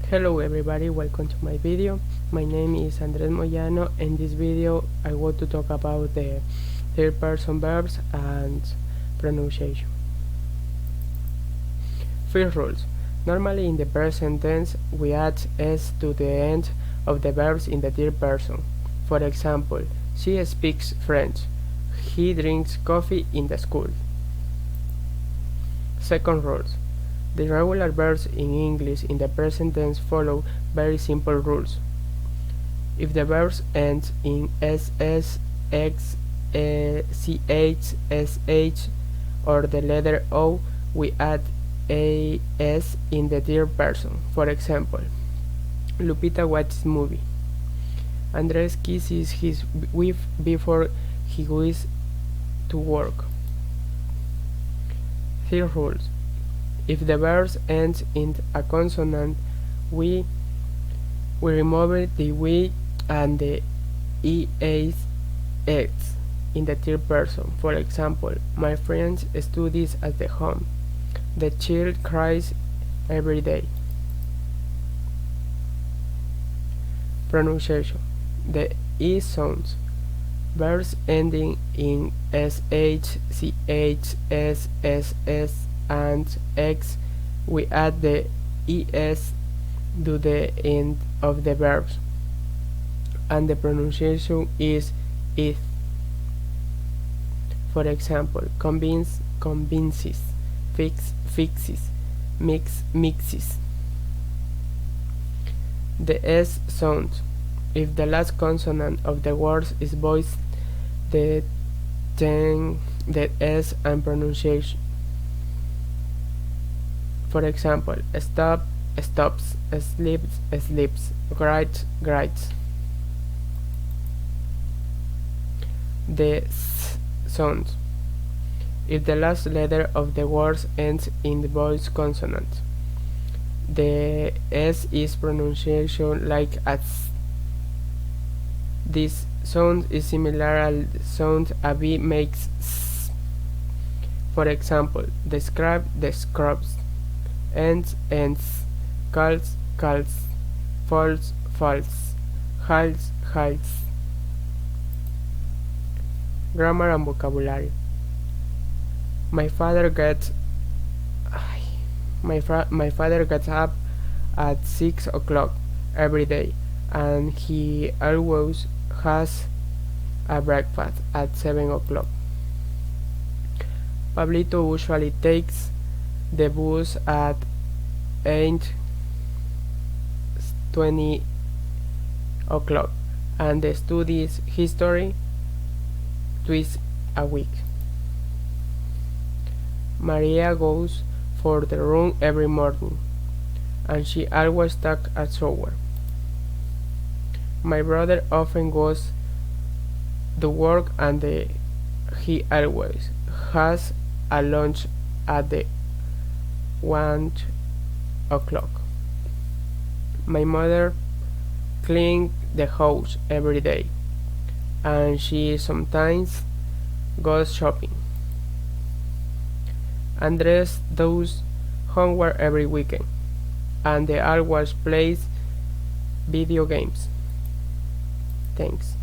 Hello everybody, welcome to my video. My name is Andres Moyano. In this video I want to talk about the third person verbs and pronunciation. First rules. Normally in the present tense we add s to the end of the verbs in the third person. For example, she speaks French. He drinks coffee in the school. Second rules. The regular verbs in English in the present tense follow very simple rules. If the verbs end in ss, x, ch, sh, or the letter o, we add as in the third person. For example, Lupita watches movie. Andres kisses his wife before he goes to work. Third rules. If the verbs end in a consonant, we remove the we and the es in the third person. For example, my friend studies at the home. The child cries every day. Pronunciation. The E sounds. Verbs ending in sh, ch, ss, and x, we add the es to the end of the verbs, and the pronunciation is it. For example, convince, convinces, fix, fixes, mix, mixes. The s sound. If the last consonant of the words is voiced, the s and pronunciation. For example, stop, stops, sleeps, sleeps, writes, writes. The s sound. If the last letter of the words ends in the voice consonant, the s is pronunciation like as. This sound is similar al sound a b makes s. For example, describe, describes, ends, ends, calls, calls, false, false, halts, halts. Grammar and vocabulary. My father gets up at 6 o'clock every day, and he always has a breakfast at 7 o'clock. Pablito usually takes the bus at 8:20 o'clock and studies history twice a week. Maria goes for the run every morning, and she always takes a shower. My brother often goes to work, and he always has a lunch at the 1 o'clock. My mother cleans the house every day, and she sometimes goes shopping. Andres does homework every weekend, and they always plays video games. Thanks.